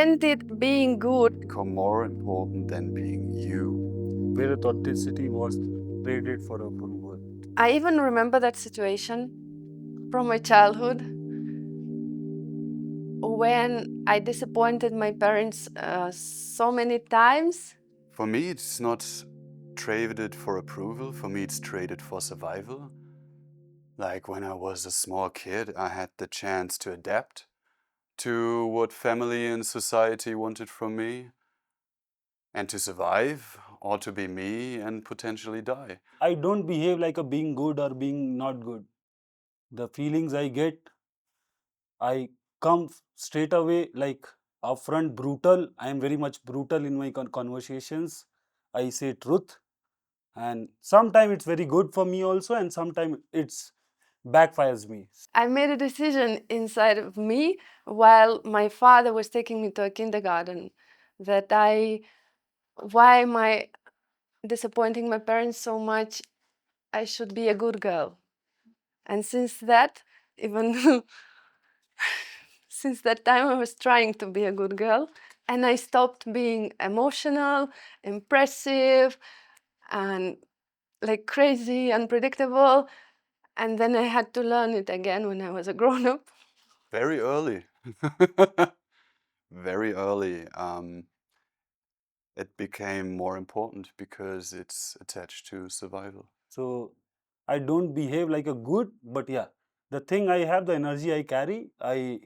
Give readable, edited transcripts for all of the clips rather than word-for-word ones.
when did being good become more important than being you? Where authenticity was traded for approval. I even remember that situation from my childhood when I disappointed my parents so many times. For me, it's not traded for approval. For me, it's traded for survival. Like when I was a small kid, I had the chance to adapt to what family and society wanted from me and to survive or to be me and potentially die. I don't behave like a being good or being not good. The feelings I get, I come straight away like upfront brutal. I am very much brutal in my conversations. I say truth, and sometimes it's very good for me also, and sometimes it's backfires me. I made a decision inside of me while my father was taking me to a kindergarten that why am I disappointing my parents so much? I should be a good girl. And since that, even since that time, I was trying to be a good girl, and I stopped being emotional, impressive, and like crazy, unpredictable. And then I had to learn it again when I was a grown up. Very early. Very early. It became more important because it's attached to survival. So I don't behave like a good, but yeah, the thing I have, the energy I carry, I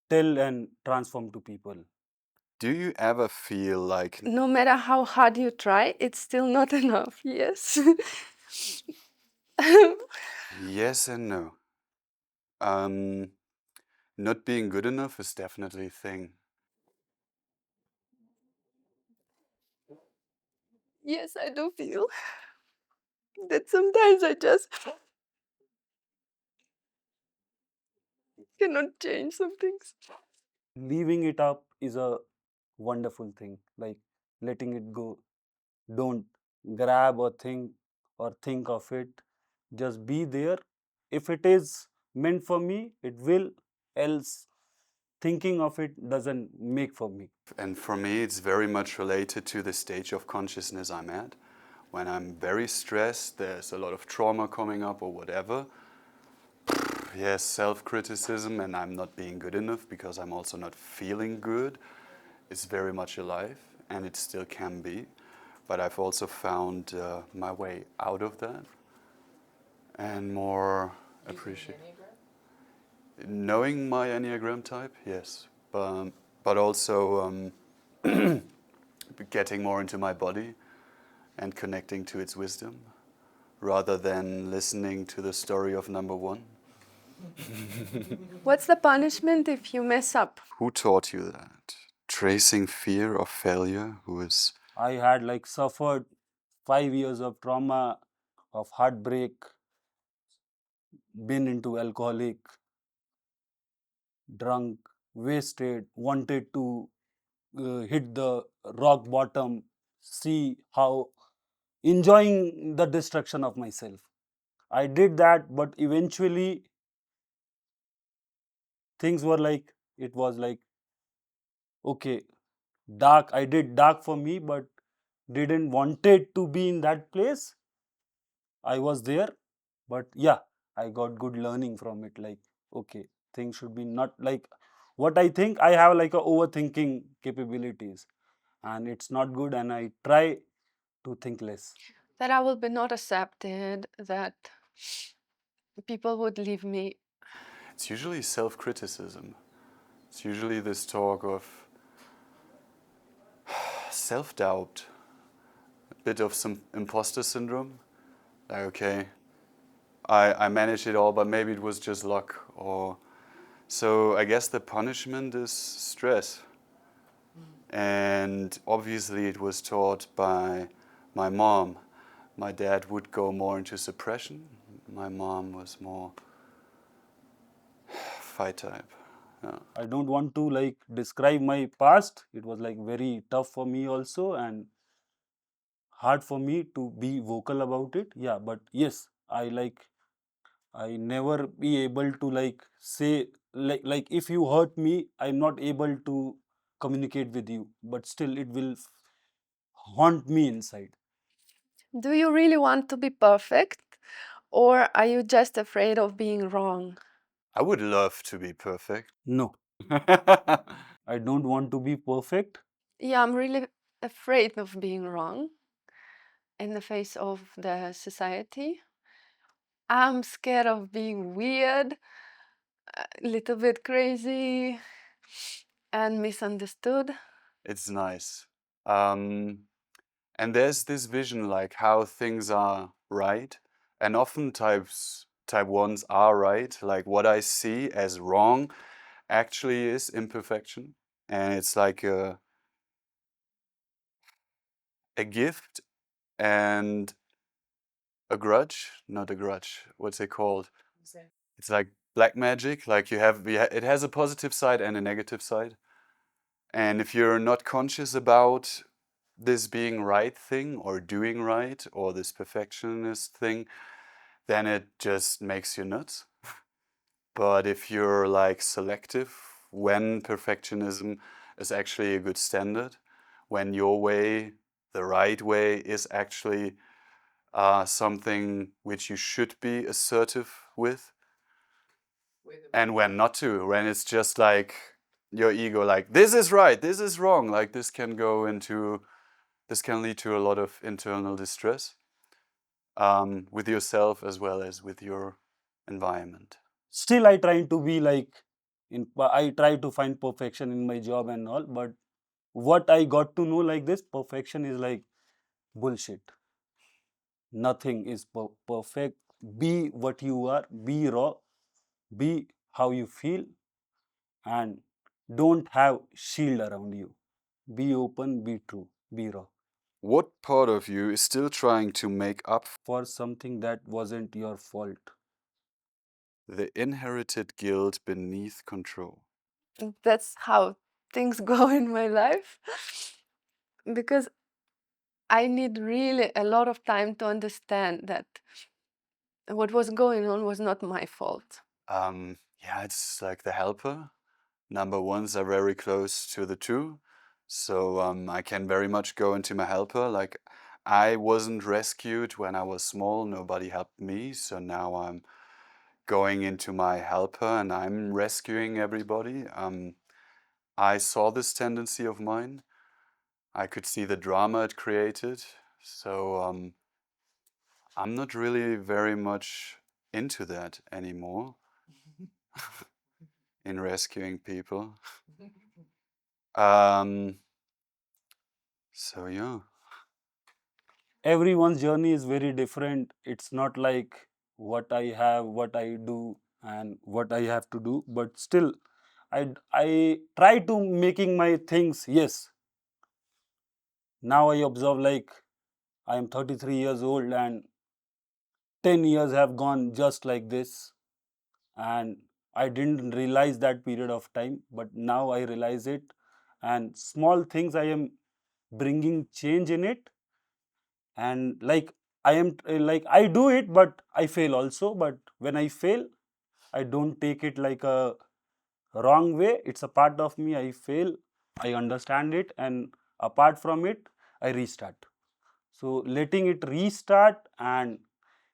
tell and transform to people. Do you ever feel like No matter how hard you try, it's still not enough. Yes. yes and no? Not being good enough is definitely a thing. Yes, I do feel that sometimes I just cannot change some things. Leaving it up is a wonderful thing, like letting it go. Don't grab or think of it. Just be there. If it is meant for me, it will. Else, thinking of it doesn't make for me. And for me, it's very much related to the stage of consciousness I'm at. When I'm very stressed, there's a lot of trauma coming up or whatever. Yes, self-criticism and I'm not being good enough because I'm also not feeling good is very much alive, and it still can be. But I've also found my way out of that and more appreciate knowing my Enneagram type, yes, but also getting more into my body and connecting to its wisdom rather than listening to the story of number one. What's the punishment if you mess up? Who taught you that? Tracing fear of failure, who is I had like suffered 5 years of trauma, of heartbreak, been into alcoholic, drunk, wasted, wanted to hit the rock bottom, see how enjoying the destruction of myself. I did that, but eventually things were like, it was like, okay, dark. I did dark for me, but didn't wanted to be in that place. I was there, but yeah, I got good learning from it. Like, okay, things should be not like what I think. I have like a overthinking capabilities, and it's not good. And I try to think less. That I will be not accepted, that people would leave me. it's usually self-criticism. It's usually this talk of self-doubt, a bit of some imposter syndrome. Like, okay, I managed it all, but maybe it was just luck. Or so I guess the punishment is stress. And obviously it was taught by my mom. My dad would go more into suppression. My mom was more fight type. Yeah. I don't want to like describe my past. It was like very tough for me also, and hard for me to be vocal about it. Yeah, but yes, I never be able to like say like if you hurt me, I'm not able to communicate with you, but still it will haunt me inside. Do you really want to be perfect, or are you just afraid of being wrong? I would love to be perfect. No, I don't want to be perfect. Yeah, I'm really afraid of being wrong in the face of the society. I'm scared of being weird, a little bit crazy, and misunderstood. It's nice. And there's this vision like how things are right, and often type ones are right. Like what I see as wrong actually is imperfection, and it's like a gift and a grudge, not a grudge. What's it called? It's like black magic. Like it has a positive side and a negative side. And if you're not conscious about this being right thing or doing right or this perfectionist thing, then it just makes you nuts. But if you're like selective when perfectionism is actually a good standard, when your way, the right way, is actually something which you should be assertive with, and when not to, when it's just like your ego, like this is right, this is wrong, like this can lead to a lot of internal distress with yourself as well as with your environment. Still, I try to be like I try to find perfection in my job and all, but what I got to know like this, perfection is like bullshit. Nothing is perfect. Be what you are, be raw, be how you feel, and don't have shield around you. Be open, be true, be raw. What part of you is still trying to make up For something that wasn't your fault. the inherited guilt beneath control? That's how things go in my life. Because I need really a lot of time to understand that what was going on was not my fault. Yeah, it's like the helper. Number ones are very close to the two. So I can very much go into my helper. Like I wasn't rescued when I was small, nobody helped me. So now I'm going into my helper and I'm rescuing everybody. I saw this tendency of mine. I could see the drama it created. So I'm not really very much into that anymore in rescuing people. Um, so yeah. Everyone's journey is very different. It's not like what I have, what I do, and what I have to do, but still, I try to making my things. Yes, now I observe like I am 33 years old and 10 years have gone just like this, and I didn't realize that period of time, but now I realize it, and small things I am bringing change in it, and like I am like I do it, but I fail also. But when I fail, I don't take it like a wrong way. It's a part of me. I fail, I understand it, and apart from it, I restart. So letting it restart and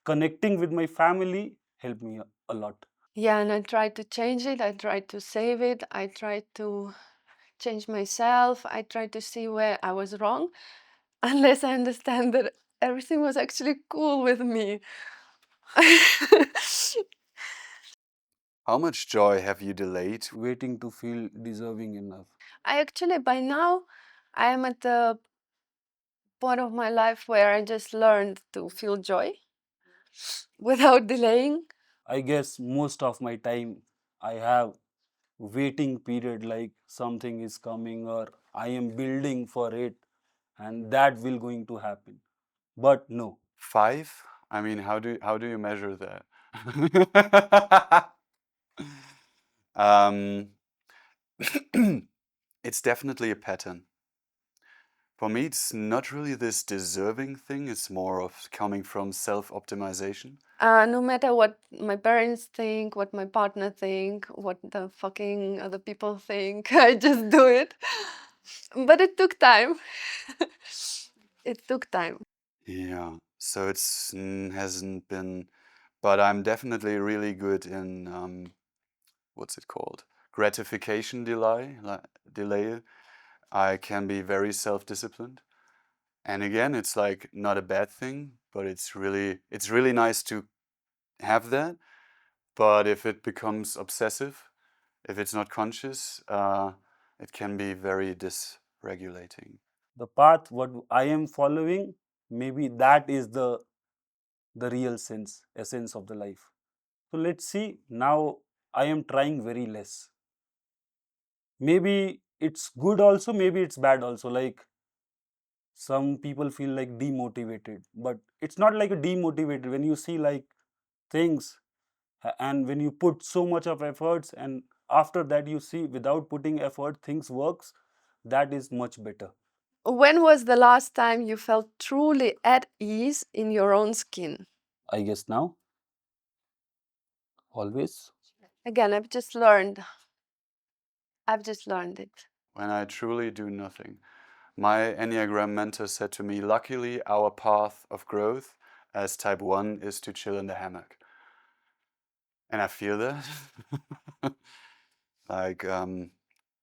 connecting with my family helped me a lot. Yeah, and I tried to change it. I tried to save it. I tried to change myself. I tried to see where I was wrong, unless I understand that everything was actually cool with me. How much joy have you delayed? Waiting to feel deserving enough. I actually, by now, I am at the point of my life where I just learned to feel joy without delaying. I guess most of my time I have waiting period, like something is coming or I am building for it and that will going to happen. But no, 5? I mean, how do you measure that? um, it's definitely a pattern. For me, it's not really this deserving thing. It's more of coming from self-optimization. No matter what my parents think, what my partner think, what the fucking other people think, I just do it. But it took time. It took time. Yeah. So it's hasn't been, but I'm definitely really good in what's it called? Gratification delay. I can be very self-disciplined. And again, it's like not a bad thing, but it's really nice to have that. But if it becomes obsessive, if it's not conscious, it can be very dysregulating. The path what I am following, maybe that is the real essence of the life. So let's see. Now I am trying very less. Maybe it's good also, maybe it's bad also. Like some people feel like demotivated, but it's not like a demotivated when you see like things and when you put so much of efforts and after that you see without putting effort things works, that is much better. When was the last time you felt truly at ease in your own skin? I guess now, always. Again, I've just learned it. When I truly do nothing. My Enneagram mentor said to me, luckily, our path of growth as type 1 is to chill in the hammock. And I feel that. Like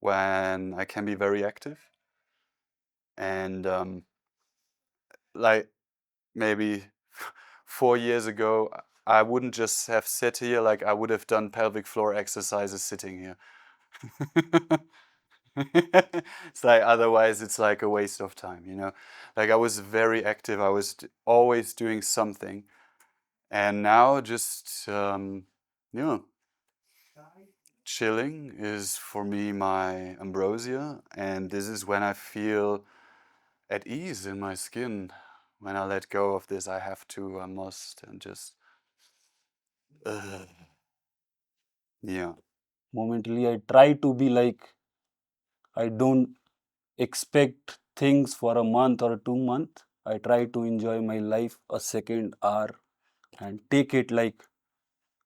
when I can be very active and like maybe 4 years ago, I wouldn't just have sat here, like I would have done pelvic floor exercises sitting here. It's like otherwise it's like a waste of time, you know. Like I was very active, I was always doing something, and now just you know, chilling is for me my ambrosia, and this is when I feel at ease in my skin. When I let go of this, I have to, I must, and just yeah. Momentally I try to be like, I don't expect things for a month or 2 months. I try to enjoy my life a second hour and take it like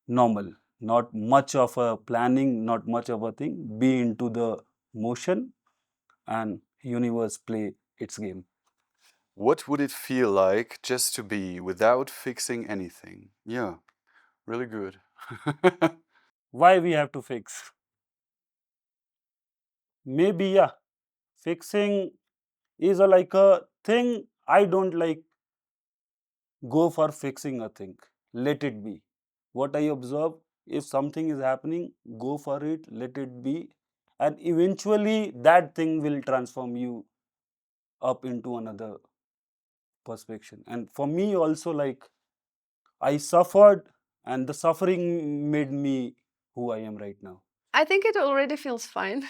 normal. Not much of a planning, not much of a thing. Be into the motion and universe play its game. What would it feel like just to be without fixing anything? Yeah, really good. Why we have to fix? Maybe yeah, fixing is like a thing. I don't like go for fixing a thing. Let it be. What I observe, if something is happening, go for it, let it be, and eventually that thing will transform you up into another perspective. And for me also, like I suffered, and the suffering made me who I am right now. I think it already feels fine.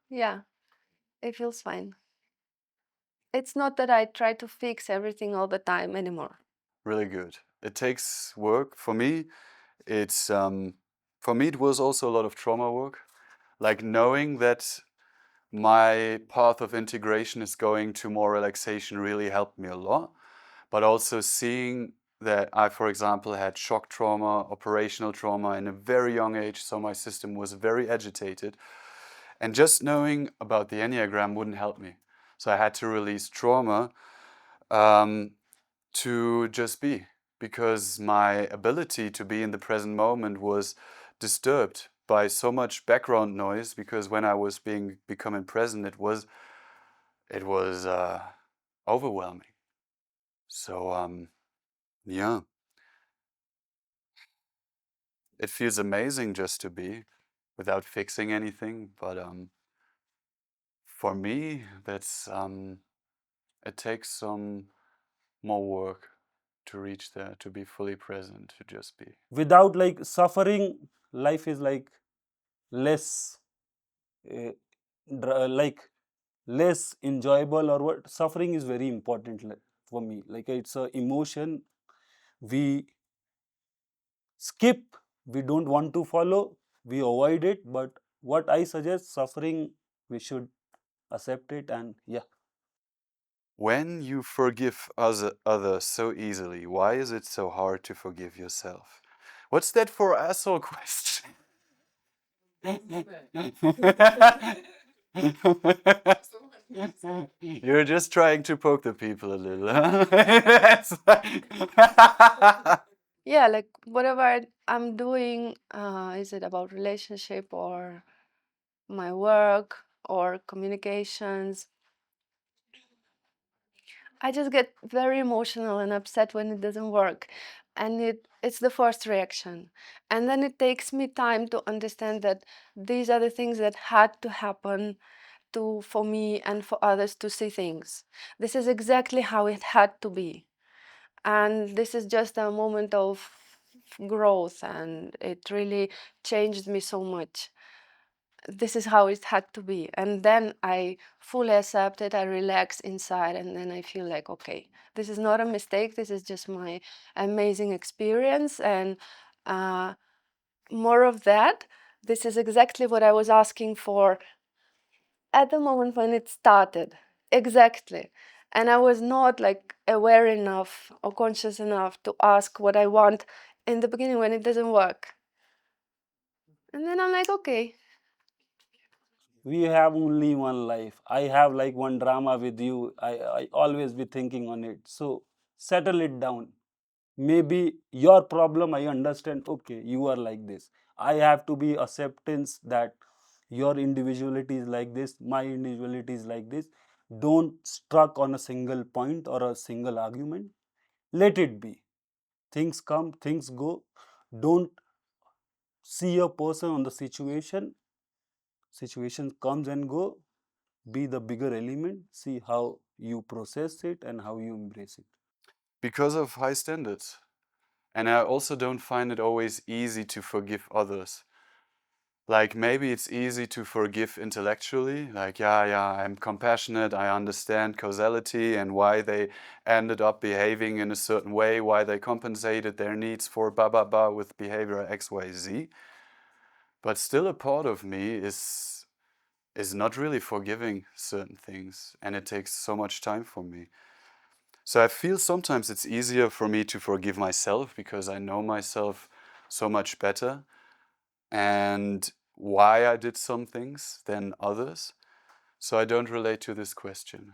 Yeah, it feels fine. It's not that I try to fix everything all the time anymore. Really good. It takes work. For me, it's for me it was also a lot of trauma work. Like knowing that my path of integration is going to more relaxation really helped me a lot. But also seeing that I, for example, had shock trauma, operational trauma in a very young age, so my system was very agitated. And just knowing about the Enneagram wouldn't help me. So I had to release trauma to just be, because my ability to be in the present moment was disturbed by so much background noise, because when I was becoming present, it was overwhelming. So yeah, it feels amazing just to be without fixing anything. But for me, that's it takes some more work to reach there, to be fully present, to just be. Without like suffering, life is like less, uh, like less enjoyable or what. Suffering is very important for me. Like it's a emotion we skip, we don't want to follow, we avoid it. But what I suggest, suffering, we should accept it, and yeah. when you forgive others so easily, why is it so hard to forgive yourself? What's that for asshole question? You're just trying to poke the people a little. Yeah, like whatever I'm doing, is it about relationship or my work or communications? I just get very emotional and upset when it doesn't work. And it's the first reaction. And then it takes me time to understand that these are the things that had to happen for me and for others to see things. This is exactly how it had to be. And this is just a moment of growth, and it really changed me so much. This is how it had to be. And then I fully accept it, I relax inside, and then I feel like, okay, this is not a mistake, this is just my amazing experience, and more of that. This is exactly what I was asking for at the moment when it started. Exactly. And I was not like aware enough or conscious enough to ask what I want in the beginning when it doesn't work. And then I'm like, okay. We have only one life. I have like one drama with you. I always be thinking on it. So settle it down. Maybe your problem, I understand. Okay, you are like this. I have to be acceptance that your individuality is like this, my individuality is like this. Don't struck on a single point or a single argument. Let it be. Things come, things go. Don't see a person on the situation. Situation comes and go. Be the bigger element. See how you process it and how you embrace it. Because of high standards. And I also don't find it always easy to forgive others. Like maybe it's easy to forgive intellectually, like, yeah, I'm compassionate, I understand causality and why they ended up behaving in a certain way, why they compensated their needs for blah, blah, blah with behavior X, Y, Z. But still a part of me is not really forgiving certain things, and it takes so much time for me. So I feel sometimes it's easier for me to forgive myself because I know myself so much better and why I did some things than others. So I don't relate to this question.